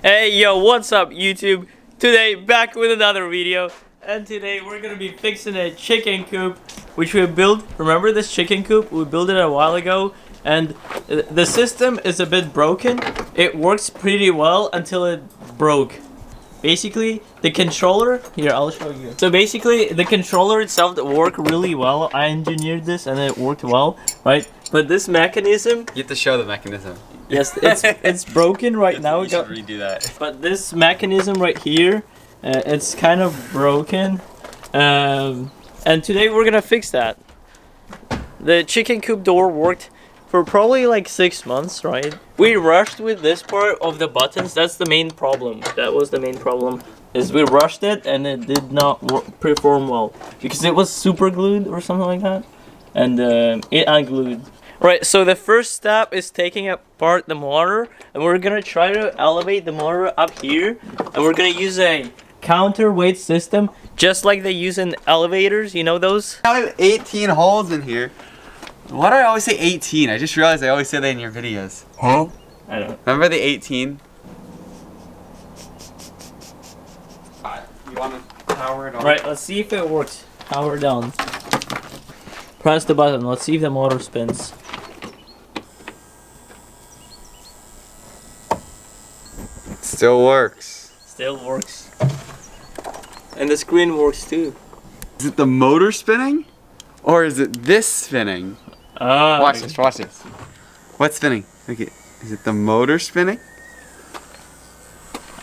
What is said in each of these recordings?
Hey yo, what's up YouTube? Today back with another video, and today we're gonna be fixing a chicken coop which we built. Remember this chicken coop? We built it a while ago, and the system is a bit broken. It works pretty well until it broke. Basically, the controller, here I'll show you. So basically, the controller itself worked really well. I engineered this and it worked well, right? But this mechanism, you have to show the mechanism. Yes, it's broken right now. You should redo that. But this mechanism right here, it's kind of broken, and today we're gonna fix that. The chicken coop door worked for probably like 6 months, right? We rushed with this part of the buttons. That's the main problem. That was the main problem. Is we rushed it and it did not perform well because it was super glued or something like that, and it unglued. Right, so the first step is taking apart the motor, and we're gonna try to elevate the motor up here, and we're gonna use a counterweight system, just like they use in elevators, you know those? I have 18 holes in here. Why do I always say 18? I just realized I always say that in your videos. Huh? I don't know. Remember the 18? You want to power it on? Right, let's see if it works. Power down. Press the button, let's see if the motor spins. Still works. Still works. And the screen works too. Is it the motor spinning? Or is it this spinning? Watch this, watch this. What's spinning? Okay. Is it the motor spinning?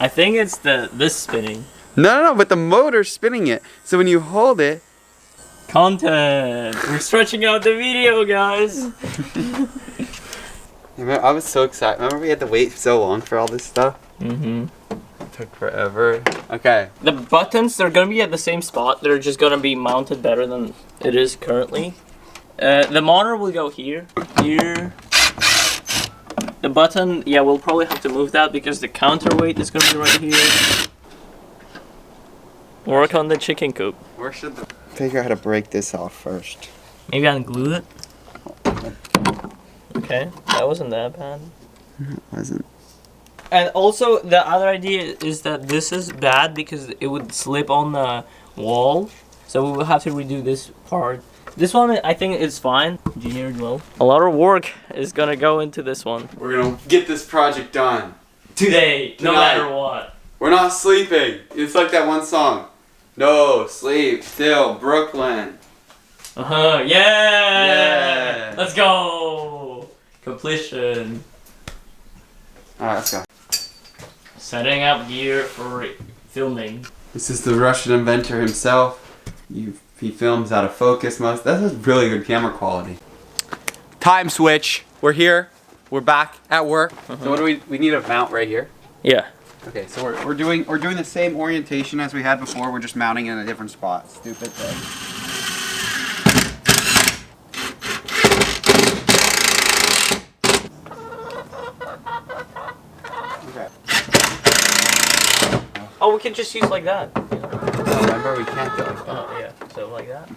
I think it's this spinning. No, but the motor's spinning it. So when you hold it... Content! We're stretching out the video, guys! I was so excited. Remember we had to wait so long for all this stuff? Mm-hmm. It took forever. Okay. The buttons, they're gonna be at the same spot. They're just gonna be mounted better than it is currently. The monitor will go here. Here. The button, yeah, we'll probably have to move that because the counterweight is gonna be right here. Work on the chicken coop. Where should the... Figure out how to break this off first. Maybe unglue it? Okay, that wasn't that bad. It wasn't. And also, the other idea is that this is bad because it would slip on the wall. So we will have to redo this part. This one, I think, is fine. Engineered well. A lot of work is gonna go into this one. We're gonna get this project done. Today, no matter what. We're not sleeping. It's like that one song. No sleep till Brooklyn. Yeah! Yeah! Let's go! Completion. Alright, let's go. Setting up gear for filming. This is the Russian inventor himself. He films out of focus most. That has really good camera quality. Time switch. We're here. We're back at work. So what do we need a mount right here? Yeah. Okay, so we're doing the same orientation as we had before. We're just mounting in a different spot. Stupid thing. Okay. Oh, we can just use like that. Remember, we can't go like that. Oh, yeah. So like that.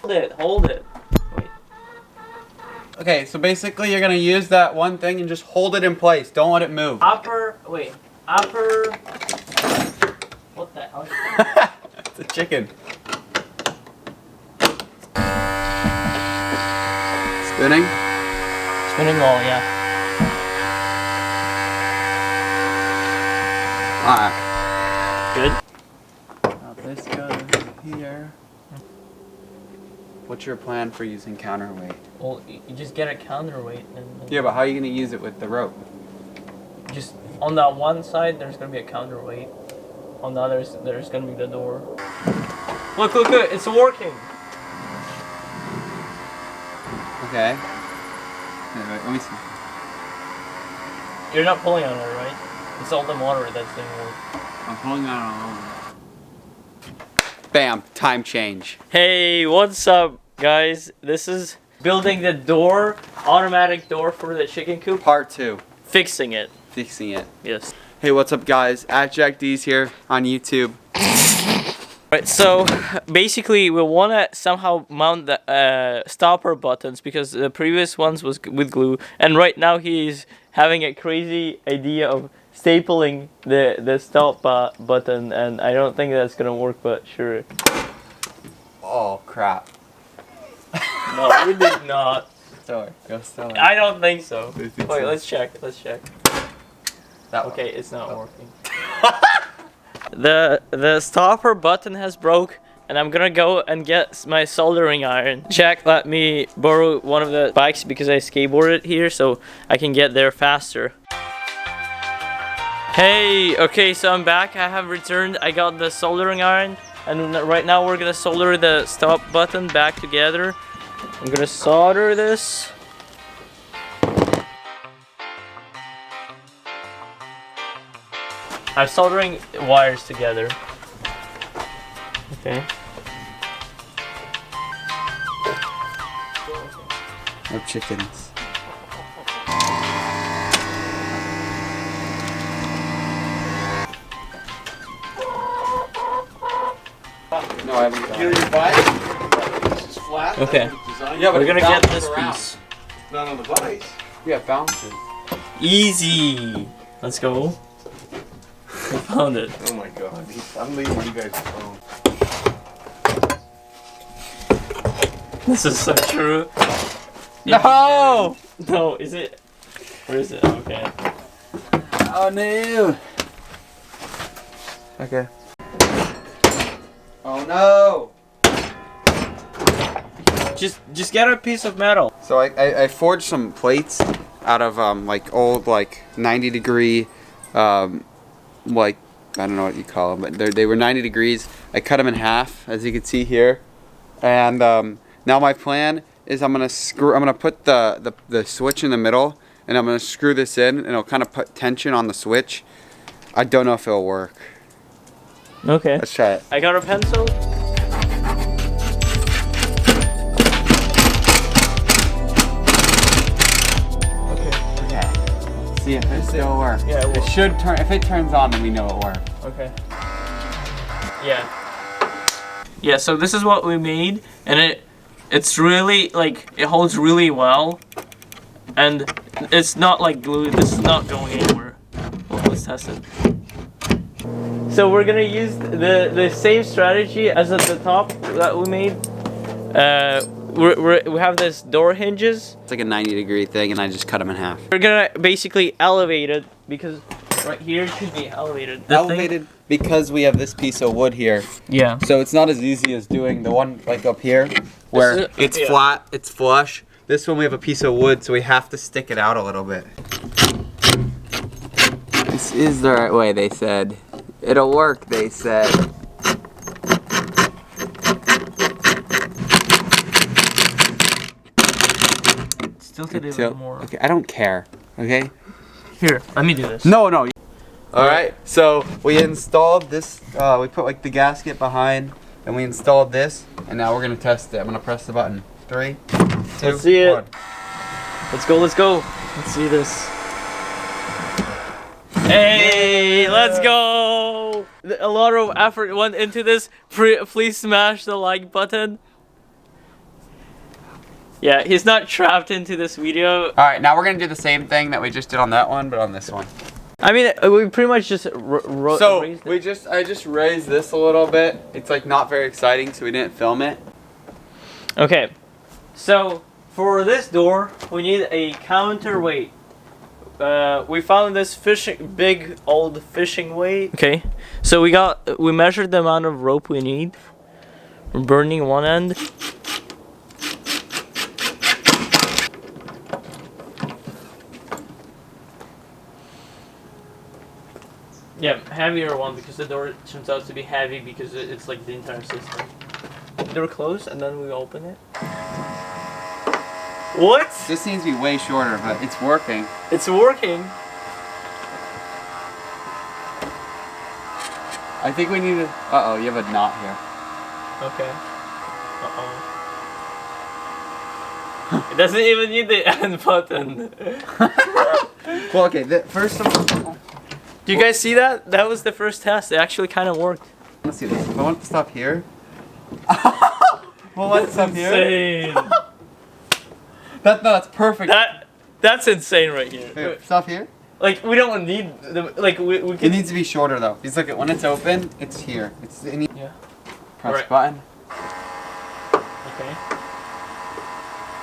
Okay. Hold it. Wait. Okay, so basically you're gonna use that one thing and just hold it in place. Don't let it move. Upper. What the hell? It's a chicken. Spinning? Spinning all, yeah. Alright. Good. Now this goes here. What's your plan for using counterweight? Well, you just get a counterweight and Yeah, but how are you gonna use it with the rope? just on that one side there's gonna be a counterweight. On the other there's gonna be the door. Look, it's working. Okay. Wait, let me see. You're not pulling on it, right? It's all the motor that's doing work. I'm pulling on it all over. Bam, time change. Hey, what's up, guys? This is building the door, automatic door for the chicken coop. Part 2. Fixing it. Fixing it. Yes. Hey, what's up, guys? At Jack D's here on YouTube. Right, so basically we want to somehow mount the stopper buttons because the previous ones was with glue, and right now he's having a crazy idea of stapling the stop button, and I don't think that's gonna work, but sure. Oh crap. No, we did not. Sorry, go sorry. I don't think so. Wait, so. let's check. That Okay, it's not working. The stopper button has broke, and I'm gonna go and get my soldering iron. Jack let me borrow one of the bikes because I skateboarded here, so I can get there faster. Hey, okay, so I'm back. I have returned. I got the soldering iron, and right now we're gonna solder the stop button back together. I'm gonna solder this. I'm soldering wires together. Okay. No chickens. No, I haven't got Get it. your bike. This is flat. Okay. Yeah, but We're it gonna get bounces this around. piece. Not on the bike. Yeah, it bounces. Easy. Let's go. We found it. Oh my god. I'm leaving you guys alone. This is so true. No! No, is it? Where is it? Okay. Oh no! Okay. Oh no! Just get a piece of metal. So I forged some plates out of like old like 90-degree like I don't know what you call them, but they were 90 degrees. I cut them in half, as you can see here, and now my plan is I'm gonna put the switch in the middle, and I'm gonna screw this in, and it'll kind of put tension on the switch. I don't know if it'll work. Okay. Let's try it. I got a pencil. See if it still works. Yeah, it will. It should turn. If it turns on, then we know it works. Okay. Yeah. Yeah, so this is what we made, and it's really like it holds really well, and it's not like glue. This is not going anywhere. Well, let's test it. So we're gonna use the same strategy as at the top that we made. We have this door hinges. It's like a 90-degree thing, and I just cut them in half. We're gonna basically elevate it because right here it should be elevated. The Elevated because we have this piece of wood here. Yeah. So it's not as easy as doing the one like up here where it's yeah. flat, it's flush. This one we have a piece of wood, so we have to stick it out a little bit. This is the right way, they said. It'll work, they said. Still could do more. Okay, I don't care. Okay. Here, let me do this. No. All right. So we installed this. We put like the gasket behind, and we installed this, and now we're gonna test it. I'm gonna press the button. 3, 2, Let's see it. 1. Let's go. Let's see this. Hey, let's go! A lot of effort went into this. Please smash the like button. Yeah, he's not trapped into this video. All right, now we're gonna do the same thing that we just did on that one, but on this one. I mean, we pretty much just So raised it. I just raised this a little bit. It's like not very exciting, so we didn't film it. Okay, so for this door, we need a counterweight. We found this big old fishing weight. Okay, so we measured the amount of rope we need. We're burning one end. Yeah, heavier one because the door turns out to be heavy because it's like the entire system. They're closed and then we open it. What? This seems to be way shorter, but it's working. It's working. I think we need to. Uh-oh, you have a knot here. Okay. It doesn't even need the end button. Well, okay. First of all. Do you guys see that? That was the first test. It actually kind of worked. Let's see this. If I want to stop here. Well, let's stop here. Insane. That's perfect. That's insane right here. Here, stop here. Like we don't need the we It can. needs to be shorter though. Because look, when it's open, it's here. Yeah. Press Right. button. Okay.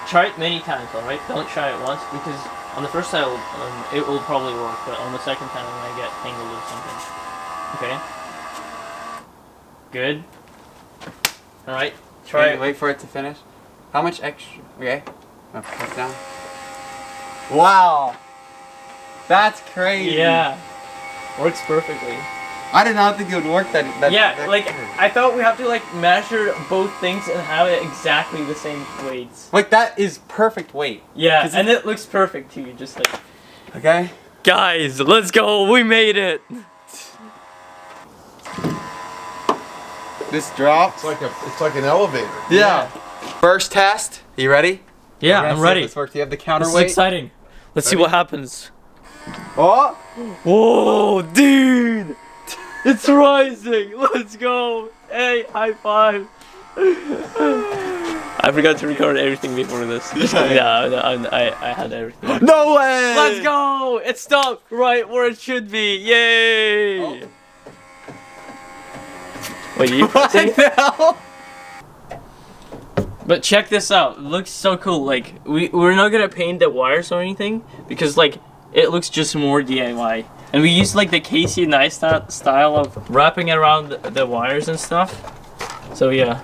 Try it many times, alright? Don't try it once because on the first time it will probably work, but on the second time it might get tangled or something. Okay. Good. Alright. Try Okay, it. wait for it to finish. How much extra? Okay. Oh, press down. Wow. That's crazy. Yeah. Works perfectly. I did not think it would work that. Yeah, that like I thought we have to like measure both things and have it exactly the same weights. Like that is perfect weight. Yeah, and it looks perfect too. Just like, Okay. guys, let's go. We made it. This drops. It's like an elevator. Yeah. First test. You ready? Yeah, We're gonna I'm see if ready. This works. Do you have the This is counterweight? exciting. Let's see Ready? what happens. Oh. Whoa, dude! It's rising. Let's go. Hey, high five. I forgot to record everything before this. I had everything. No way. Let's go! It stopped right where it should be. Yay! Oh. Wait, you pressing? now. But check this out. It looks so cool. Like we're not gonna paint the wires or anything because like it looks just more DIY. And we used like the Casey Neistat style of wrapping around the wires and stuff. So yeah,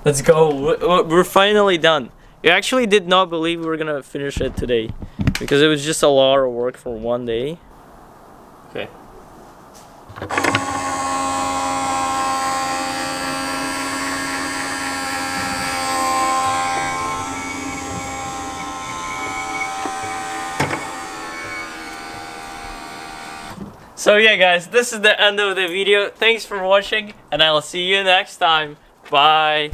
let's go. We're finally done. We actually did not believe we were gonna finish it today because it was just a lot of work for one day. Okay. So yeah guys, this is the end of the video. Thanks for watching and I'll see you next time. Bye.